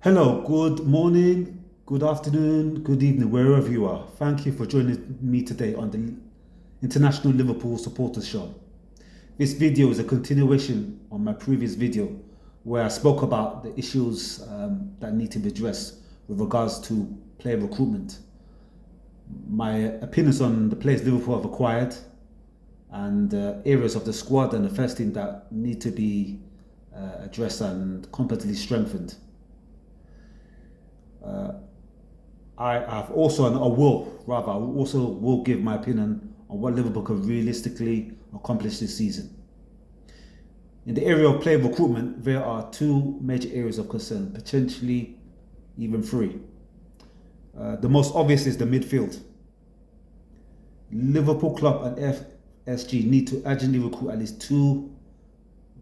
Hello, good morning, good afternoon, good evening, wherever you are. Thank you for joining me today on the International Liverpool Supporters Show. This video is a continuation on my previous video where I spoke about the issues that need to be addressed with regards to player recruitment. My opinions on the players Liverpool have acquired and areas of the squad and the first team that need to be addressed and completely strengthened. I have also, and I will give my opinion on what Liverpool can realistically accomplish this season. In the area of player recruitment, there are two major areas of concern, potentially even three. The most obvious is the midfield. Liverpool Club and FSG need to urgently recruit at least two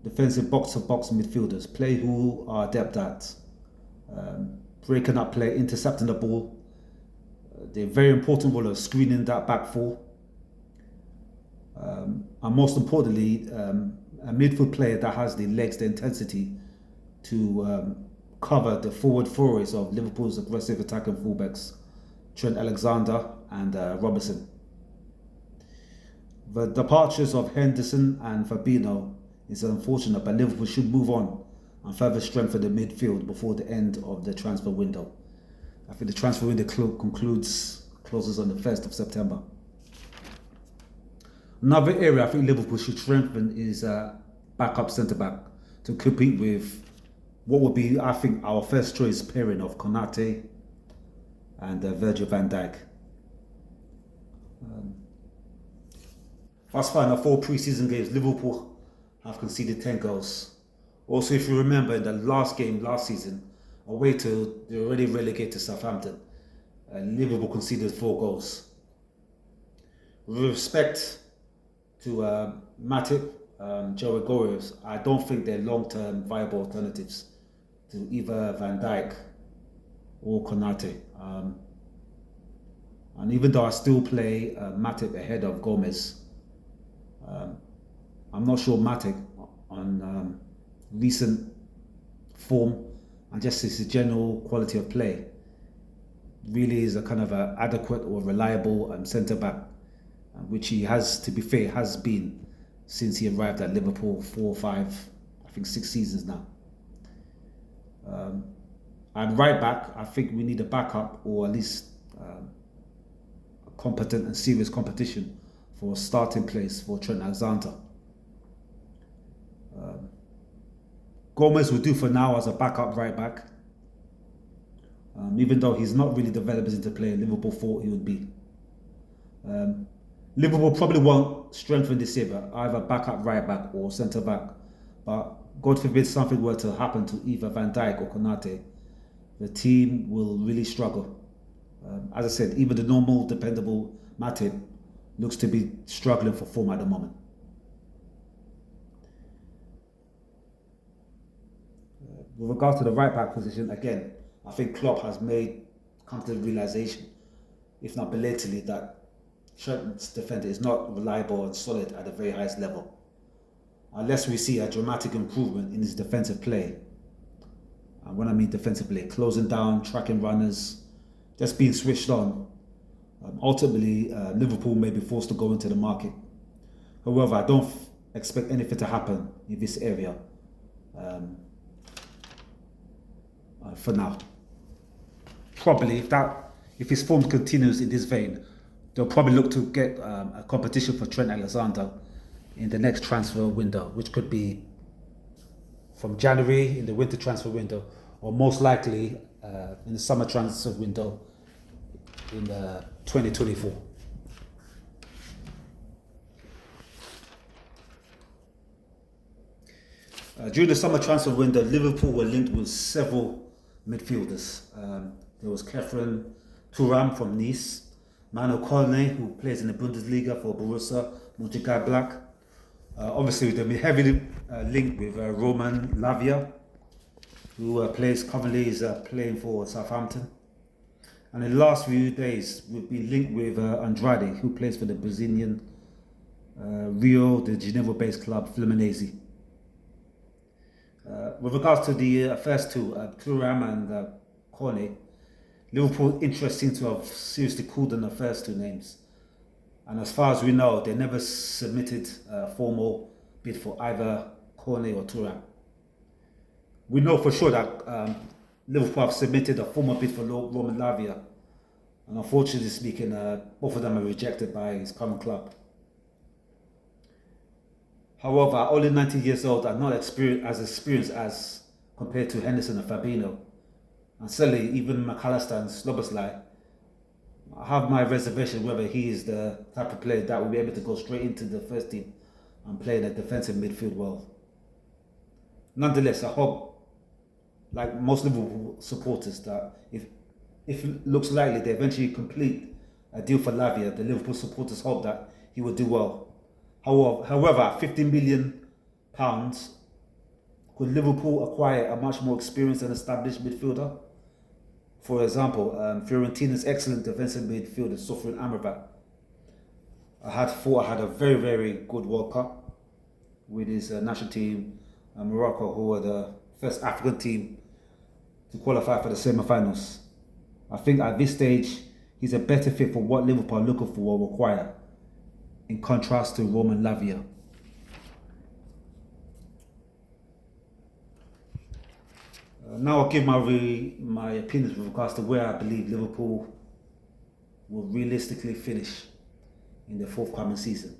defensive box-to-box midfielders, players who are adept at breaking up play, intercepting the ball. They're very important role of screening that back four. And most importantly, a midfield player that has the legs, the intensity to cover the forward forays of Liverpool's aggressive attacking fullbacks, Trent Alexander and Robertson. The departures of Henderson and Fabinho is unfortunate, but Liverpool should move on and further strengthen the midfield before the end of the transfer window. I think the transfer window closes on the 1st of September. Another area I think Liverpool should strengthen is backup centre-back to compete with what would be, I think, our first choice pairing of Konate and Virgil van Dijk. Thus far in the 4 pre-season games, Liverpool have conceded 10 goals. Also, if you remember, in the last game last season, away to the already relegated Southampton, Liverpool conceded 4 goals. With respect to Matip, Joe Gomez, I don't think they're long-term viable alternatives to either Van Dijk or Konate. And even though I still play Matip ahead of Gomez, I'm not sure Matip on recent form and just his general quality of play really is a kind of a adequate or reliable centre back, which he has, to be fair, has been since he arrived at Liverpool 4 or 5, I think 6 seasons now. And right back, I think we need a backup or at least a competent and serious competition for a starting place for Trent Alexander. Gomez will do for now as a backup right back, even though he's not really developed into player Liverpool thought he would be. Liverpool probably won't strengthen this year, but either backup right back or centre back. But God forbid something were to happen to either Van Dijk or Konate, the team will really struggle. As I said, even the normal, dependable Matip looks to be struggling for form at the moment. With regards to the right back position, again, I think Klopp has come to the realization, if not belatedly, that Trent's defender is not reliable and solid at the very highest level. Unless we see a dramatic improvement in his defensive play, and when I mean defensive play, closing down, tracking runners, just being switched on, ultimately Liverpool may be forced to go into the market. However, I don't expect anything to happen in this area for now. Probably, if his form continues in this vein, they'll probably look to get a competition for Trent Alexander in the next transfer window, which could be from January in the winter transfer window, or most likely in the summer transfer window in 2024. During the summer transfer window, Liverpool were linked with several midfielders. There was Kefren Turam from Nice, Manu Kone, who plays in the Bundesliga for Borussia Mönchengladbach. Obviously, they've been heavily linked with Roman Lavia, who currently is playing for Southampton. And in the last few days, we've been linked with Andrade, who plays for the Brazilian Rio de Janeiro-based club Fluminense. With regards to the first two, Thuram and Cornet, Liverpool interest seems to have seriously cooled on the first two names. And as far as we know, they never submitted a formal bid for either Cornet or Thuram. We know for sure that Liverpool have submitted a formal bid for Roman Lavia. And unfortunately speaking, both of them are rejected by his current club. However, only 19 years old and not as experienced as compared to Henderson and Fabinho. And certainly even McAllister and Szoboszlai, I have my reservation whether he is the type of player that will be able to go straight into the first team and play in a defensive midfield well. Nonetheless, I hope, like most Liverpool supporters, that if it looks likely they eventually complete a deal for Lavia, the Liverpool supporters hope that he will do well. However, £15 million, could Liverpool acquire a much more experienced and established midfielder? For example, Fiorentina's excellent defensive midfielder, Sofyan Amrabat, I had a very, very good World Cup with his national team, Morocco, who were the first African team to qualify for the semi-finals. I think at this stage, he's a better fit for what Liverpool are looking for or require, in contrast to Roman Lavia. Now I'll give my opinions with regards to where I believe Liverpool will realistically finish in the forthcoming season.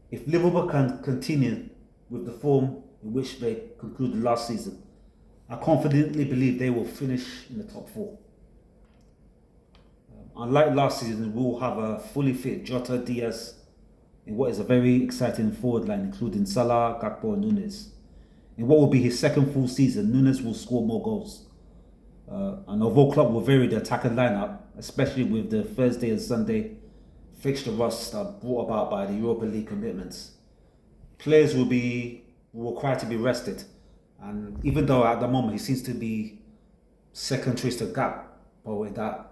If Liverpool can continue with the form in which they concluded last season, I confidently believe they will finish in the top four. Unlike last season, we will have a fully fit Jota, Diaz in what is a very exciting forward line, including Salah, Gakpo and Nunes. In what will be his second full season, Nunes will score more goals. And although Klopp will vary the attacking lineup, especially with the Thursday and Sunday fixture rust brought about by the Europa League commitments, players will be required to be rested. And even though at the moment he seems to be second choice to Gakpo with that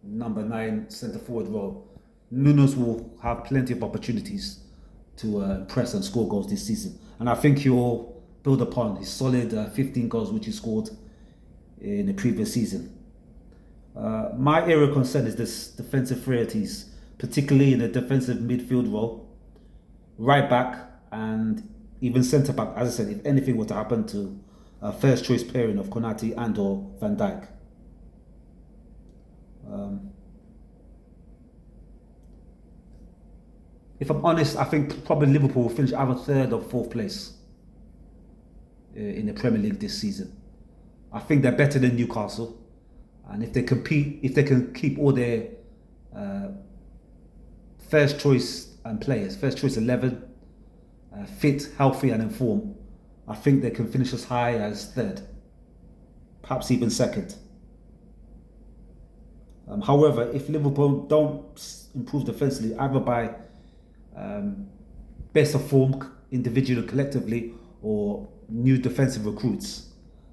number 9 centre forward role, Nunes will have plenty of opportunities to impress and score goals this season. And I think he will build upon his solid 15 goals which he scored in the previous season. My area of concern is this defensive frailties, particularly in the defensive midfield role, right back and even centre back. As I said, if anything were to happen to a first choice pairing of Konate and or Van Dijk. If I'm honest, I think probably Liverpool will finish either third or fourth place in the Premier League this season. I think they're better than Newcastle, and if they can keep all their first choice players, first choice 11, fit, healthy and informed, I think they can finish as high as third, perhaps even second. However, if Liverpool don't improve defensively, either by best of form individually and collectively or new defensive recruits,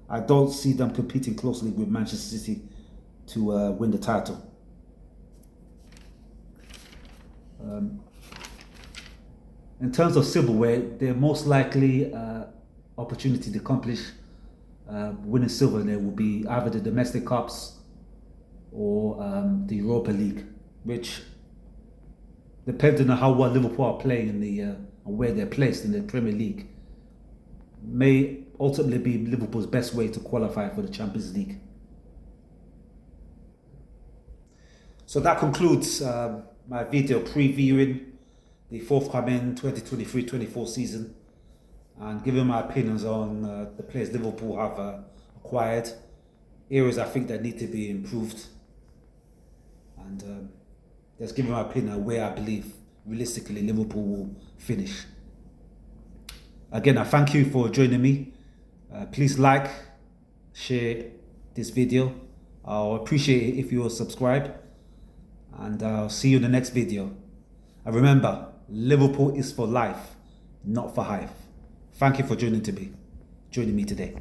I don't see them competing closely with Manchester City to win the title. In terms of silverware, their most likely opportunity to accomplish winning silverware will be either the domestic cups or the Europa League, which, depending on how well Liverpool are playing in the and where they're placed in the Premier League, may ultimately be Liverpool's best way to qualify for the Champions League. So that concludes my video previewing the forthcoming 2023-24 season and giving my opinions on the players Liverpool have acquired, areas I think that need to be improved, and just giving my opinion on where I believe realistically Liverpool will finish. Again, I thank you for joining me. Please like, share this video. I'll appreciate it if you will subscribe, and I'll see you in the next video. And remember, Liverpool is for life, not for hype. Thank you for joining me today.